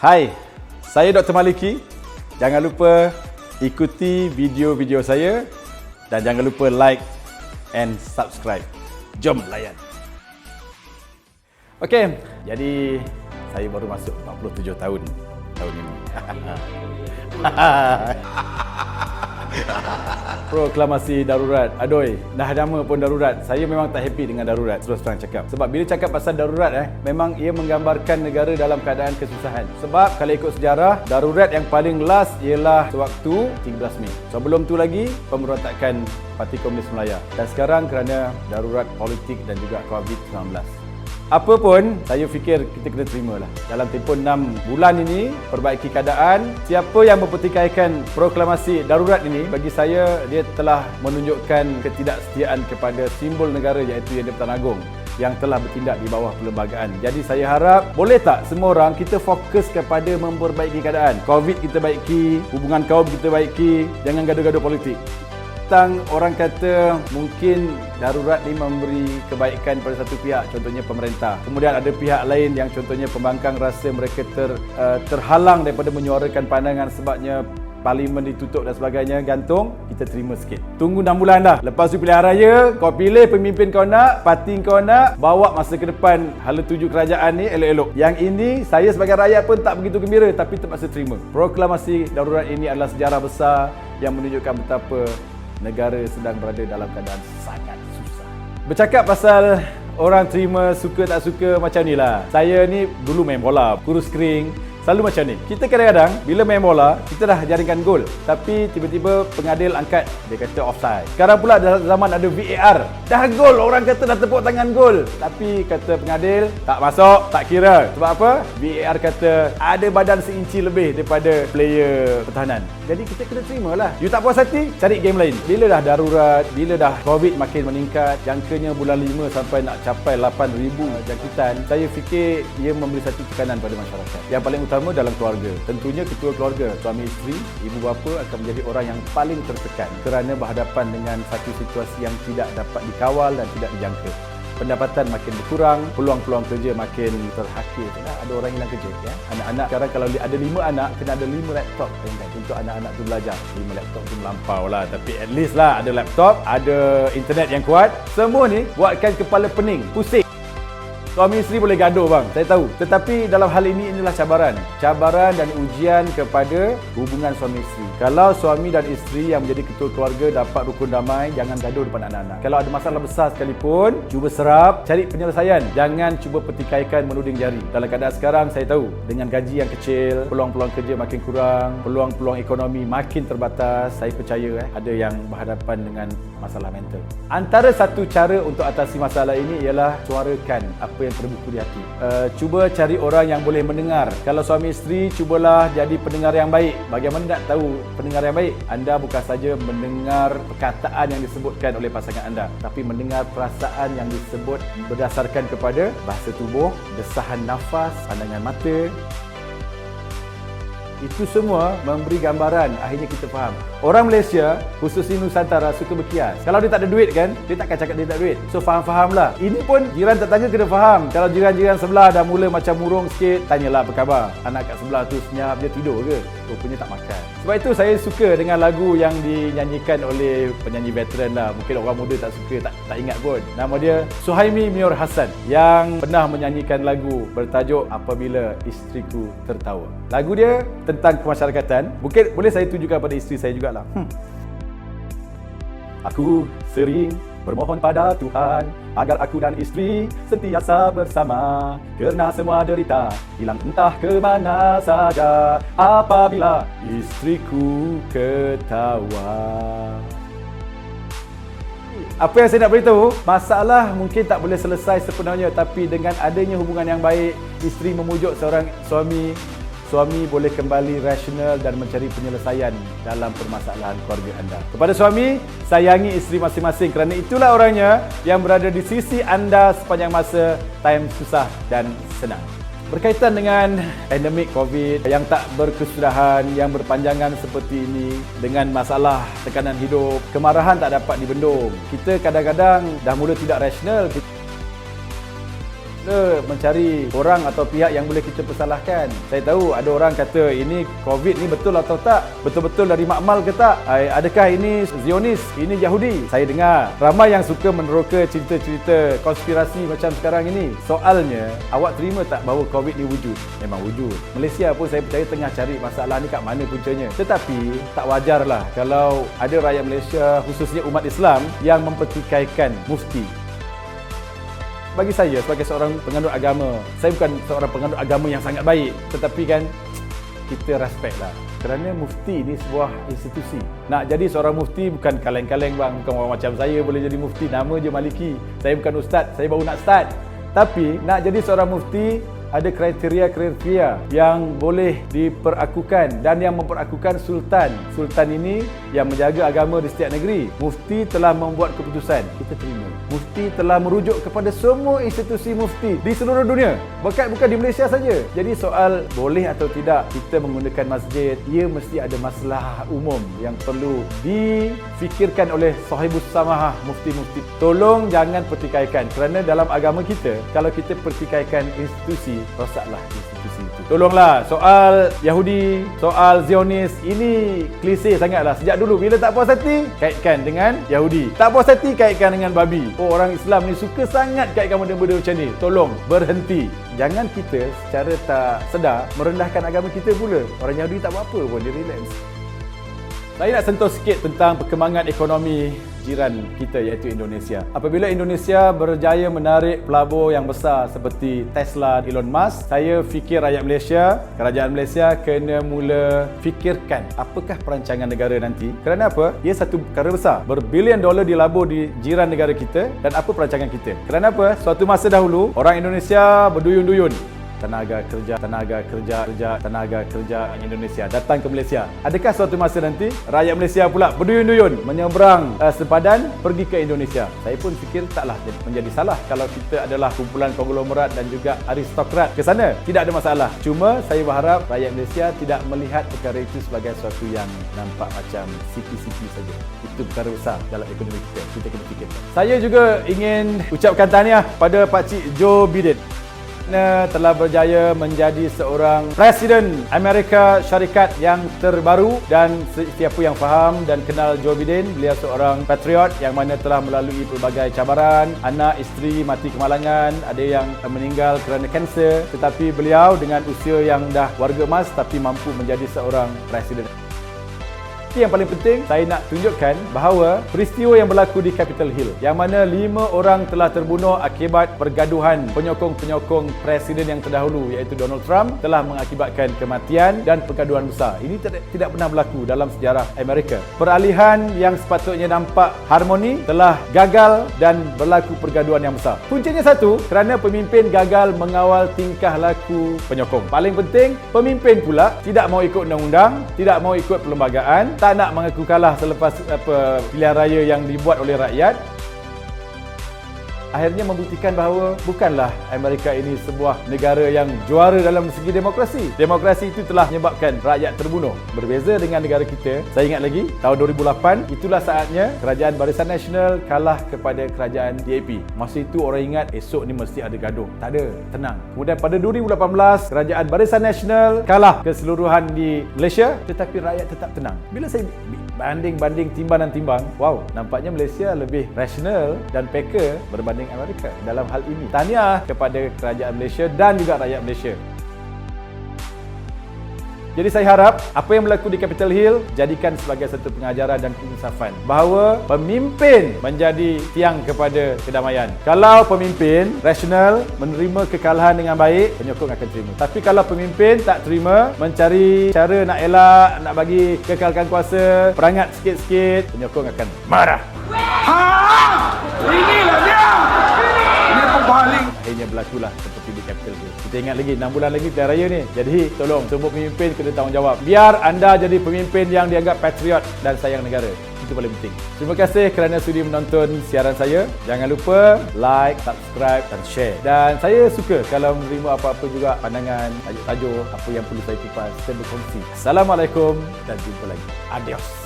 Hai, saya Dr. Maliki. Jangan lupa ikuti video-video saya dan jangan lupa like and subscribe. Jom layan. Okey, jadi saya baru masuk 47 tahun ini. Proklamasi darurat. Aduh, dah nama pun darurat. Saya memang tak happy dengan darurat, terus terang cakap. Sebab bila cakap pasal darurat memang ia menggambarkan negara dalam keadaan kesusahan. Sebab kalau ikut sejarah, darurat yang paling last ialah sewaktu 13 Mei. Sebelum tu lagi pemberontakan Parti Komunis Melaya. Dan sekarang kerana darurat politik dan juga COVID-19. Apa pun, saya fikir kita kena terima lah. Dalam tempoh 6 bulan ini, perbaiki keadaan. Siapa yang mempertikaikan proklamasi darurat ini, bagi saya, dia telah menunjukkan ketidaksetiaan kepada simbol negara iaitu Yang di-Pertuan Agong yang telah bertindak di bawah perlembagaan. Jadi saya harap, boleh tak semua orang kita fokus kepada memperbaiki keadaan. COVID kita baiki, hubungan kaum kita baiki, jangan gaduh-gaduh politik. Orang kata mungkin darurat ni memberi kebaikan pada satu pihak, contohnya pemerintah. Kemudian ada pihak lain yang contohnya pembangkang rasa mereka terhalang daripada menyuarakan pandangan sebabnya parlimen ditutup dan sebagainya. Gantung, kita terima sikit. Tunggu 6 bulan dah. Lepas tu pilihan raya, kau pilih pemimpin kau nak, parti kau nak, bawa masa ke depan hala tuju kerajaan ni elok-elok. Yang ini, saya sebagai rakyat pun tak begitu gembira tapi terpaksa terima. Proklamasi darurat ini adalah sejarah besar yang menunjukkan betapa negara sedang berada dalam keadaan sangat susah. Bercakap pasal orang terima suka tak suka macam ni lah. Saya ni dulu main bola, kurus kering. Selalu macam ni. Kita kadang-kadang bila main bola, kita dah jaringkan gol. Tapi tiba-tiba pengadil angkat, dia kata offside. Sekarang pula zaman ada VAR. Dah gol, orang kata dah tepuk tangan gol. Tapi kata pengadil, tak masuk, tak kira. Sebab apa? VAR kata ada badan seinci lebih daripada player pertahanan. Jadi kita kena terima lah. You tak puas hati, cari game lain. Bila dah darurat, bila dah COVID makin meningkat, jangkanya bulan 5 sampai nak capai 8,000 jangkitan, saya fikir ia memberi satu tekanan pada masyarakat. Yang paling utama dalam keluarga. Tentunya ketua keluarga, suami isteri, ibu bapa akan menjadi orang yang paling tertekan kerana berhadapan dengan satu situasi yang tidak dapat dikawal dan tidak dijangka. Pendapatan makin berkurang, peluang-peluang kerja makin terhakir. Ada orang hilang kerja. Ya? Anak-anak sekarang kalau ada 5 anak, kena ada 5 laptop untuk anak-anak tu belajar. 5 laptop tu melampau lah. Tapi at least lah ada laptop, ada internet yang kuat. Semua ni buatkan kepala pening, pusing. Suami isteri boleh gaduh bang, saya tahu. Tetapi dalam hal ini inilah cabaran. Cabaran dan ujian kepada hubungan suami isteri. Kalau suami dan isteri yang menjadi ketua keluarga dapat rukun damai, jangan gaduh depan anak-anak. Kalau ada masalah besar sekalipun, cuba serap, cari penyelesaian. Jangan cuba pertikaikan menuding jari. Dalam keadaan sekarang, saya tahu, dengan gaji yang kecil, peluang-peluang kerja makin kurang, peluang-peluang ekonomi makin terbatas, saya percaya ada yang berhadapan dengan masalah mental. Antara satu cara untuk atasi masalah ini ialah suarakan apa yang terbuku di hati. Cuba cari orang yang boleh mendengar. Kalau suami isteri, cubalah jadi pendengar yang baik. Bagaimana nak tahu pendengar yang baik? Anda bukan saja mendengar perkataan yang disebutkan oleh pasangan anda, tapi mendengar perasaan yang disebut berdasarkan kepada bahasa tubuh, desahan nafas, pandangan mata. Itu semua memberi gambaran, akhirnya kita faham. Orang Malaysia, khususnya Nusantara, suka berkias. Kalau dia tak ada duit kan, dia takkan cakap dia tak ada duit. So faham-fahamlah. Ini pun jiran tetangga kena faham. Kalau jiran-jiran sebelah dah mula macam murung sikit, tanyalah apa khabar. Anak kat sebelah tu senyap, dia tidur ke? Rupanya tak makan. Sebab itu saya suka dengan lagu yang dinyanyikan oleh penyanyi veteran lah. Mungkin orang muda tak suka, tak ingat pun. Nama dia Suhaimi Mior Hassan yang pernah menyanyikan lagu bertajuk Apabila Isteriku Tertawa. Lagu dia tentang kemasyarakatan. Mungkin boleh saya tunjukkan pada isteri saya jugalah. Aku sering bermohon pada Tuhan agar aku dan isteri sentiasa bersama, kerana semua derita hilang entah ke mana saja apabila isteriku ketawa. Apa yang saya nak beritahu, masalah mungkin tak boleh selesai sepenuhnya, tapi dengan adanya hubungan yang baik, isteri memujuk seorang suami boleh kembali rasional dan mencari penyelesaian dalam permasalahan keluarga anda. Kepada suami, sayangi isteri masing-masing kerana itulah orangnya yang berada di sisi anda sepanjang masa time susah dan senang. Berkaitan dengan pandemik COVID yang tak berkesudahan, yang berpanjangan seperti ini, dengan masalah tekanan hidup, kemarahan tak dapat dibendung. Kita kadang-kadang dah mula tidak rasional. mencari orang atau pihak yang boleh kita persalahkan. Saya tahu ada orang kata ini COVID ni betul atau tak, betul-betul dari makmal ke tak, adakah ini Zionis, ini Yahudi. Saya dengar ramai yang suka meneroka cerita-cerita konspirasi macam sekarang ini. Soalnya, awak terima tak bahawa COVID ni wujud? Memang wujud. Malaysia pun saya percaya tengah cari masalah ni kat mana puncanya. Tetapi tak wajarlah kalau ada rakyat Malaysia, khususnya umat Islam, yang mempertikaikan mufti. Bagi saya sebagai seorang penganut agama, saya bukan seorang penganut agama yang sangat baik, tetapi kan kita respect lah. Kerana mufti ni sebuah institusi. Nak jadi seorang mufti bukan kaleng-kaleng bang, bukan orang macam saya boleh jadi mufti, nama je Maliki. Saya bukan ustaz, saya baru nak start. Tapi nak jadi seorang mufti ada kriteria-kriteria yang boleh diperakukan dan yang memperakukan sultan. Sultan ini yang menjaga agama di setiap negeri. Mufti telah membuat keputusan, kita terima. Mufti telah merujuk kepada semua institusi mufti di seluruh dunia, bukan di Malaysia saja. Jadi soal boleh atau tidak kita menggunakan masjid, ia mesti ada masalah umum yang perlu difikirkan oleh sahibus samahah mufti-mufti. Tolong jangan pertikaikan, kerana dalam agama kita kalau kita pertikaikan institusi, rosaklah institusi itu. Tolonglah, soal Yahudi, soal Zionis, ini klise sangatlah. Sejak dulu bila tak puas hati, kaitkan dengan Yahudi. Tak puas hati, kaitkan dengan babi. Oh, orang Islam ni suka sangat kaitkan benda-benda macam ni. Tolong, berhenti. Jangan kita secara tak sedar merendahkan agama kita pula. Orang Yahudi tak buat apa pun, dia relax. Saya nak sentuh sikit tentang perkembangan ekonomi jiran kita iaitu Indonesia. Apabila Indonesia berjaya menarik pelabur yang besar seperti Tesla, Elon Musk, saya fikir rakyat Malaysia, kerajaan Malaysia kena mula fikirkan apakah perancangan negara nanti. Kerana apa? Ia satu perkara besar. Berbilion dolar dilabur di jiran negara kita, dan apa perancangan kita? Kerana apa? Suatu masa dahulu orang Indonesia berduyun-duyun tenaga kerja Indonesia datang ke Malaysia. Adakah suatu masa nanti rakyat Malaysia pula berduyun-duyun menyeberang sempadan pergi ke Indonesia? Saya pun fikir taklah menjadi salah kalau kita adalah kumpulan konglomerat dan juga aristokrat ke sana. Tidak ada masalah. Cuma saya berharap rakyat Malaysia tidak melihat perkara itu sebagai sesuatu yang nampak macam siki-siki saja. Itu perkara besar dalam ekonomi kita. Kita kena fikirkan. Saya juga ingin ucapkan tahniah pada Pak Cik Joe Biden. Telah berjaya menjadi seorang Presiden Amerika Syarikat yang terbaru, dan siapa yang faham dan kenal Joe Biden, beliau seorang patriot yang mana telah melalui pelbagai cabaran, anak, isteri mati kemalangan, ada yang meninggal kerana kanser, tetapi beliau dengan usia yang dah warga emas tapi mampu menjadi seorang presiden. Yang paling penting, saya nak tunjukkan bahawa peristiwa yang berlaku di Capitol Hill, yang mana 5 orang telah terbunuh akibat pergaduhan penyokong-penyokong presiden yang terdahulu iaitu Donald Trump, telah mengakibatkan kematian dan pergaduhan besar. Ini tidak pernah berlaku dalam sejarah Amerika. Peralihan yang sepatutnya nampak harmoni telah gagal dan berlaku pergaduhan yang besar. Puncanya satu, kerana pemimpin gagal mengawal tingkah laku penyokong. Paling penting, pemimpin pula tidak mau ikut undang-undang, tidak mau ikut perlembagaan, tak nak mengaku kalah selepas pilihan raya yang dibuat oleh rakyat. Akhirnya membuktikan bahawa bukanlah Amerika ini sebuah negara yang juara dalam segi demokrasi. Demokrasi itu telah menyebabkan rakyat terbunuh. Berbeza dengan negara kita, saya ingat lagi, tahun 2008, itulah saatnya Kerajaan Barisan Nasional kalah kepada Kerajaan DAP. Masa itu orang ingat esok ni mesti ada gaduh. Tak ada, tenang. Kemudian pada 2018, Kerajaan Barisan Nasional kalah keseluruhan di Malaysia, tetapi rakyat tetap tenang. Bila saya banding timbang dan timbang, wow, nampaknya Malaysia lebih rasional dan peka berbanding Amerika dalam hal ini. Tahniah kepada kerajaan Malaysia dan juga rakyat Malaysia. Jadi saya harap apa yang berlaku di Capitol Hill jadikan sebagai satu pengajaran dan keinsafan bahawa pemimpin menjadi tiang kepada kedamaian. Kalau pemimpin rasional menerima kekalahan dengan baik, penyokong akan terima. Tapi kalau pemimpin tak terima, mencari cara nak elak, nak bagi kekalkan kuasa, perangat sikit-sikit, penyokong akan marah. Inilah dia! Ini pembaling. Akhirnya berlakulah seperti di Capitol Hill. Kita ingat lagi 6 bulan lagi pilihan raya ni. Jadi tolong semua pemimpin kena tanggungjawab. Biar anda jadi pemimpin yang dianggap patriot dan sayang negara. Itu paling penting. Terima kasih kerana sudi menonton siaran saya. Jangan lupa like, subscribe dan share. Dan saya suka kalau menerima apa-apa juga pandangan, tajuk-tajuk, apa yang perlu saya kupas, saya berkongsi. Assalamualaikum dan jumpa lagi. Adios.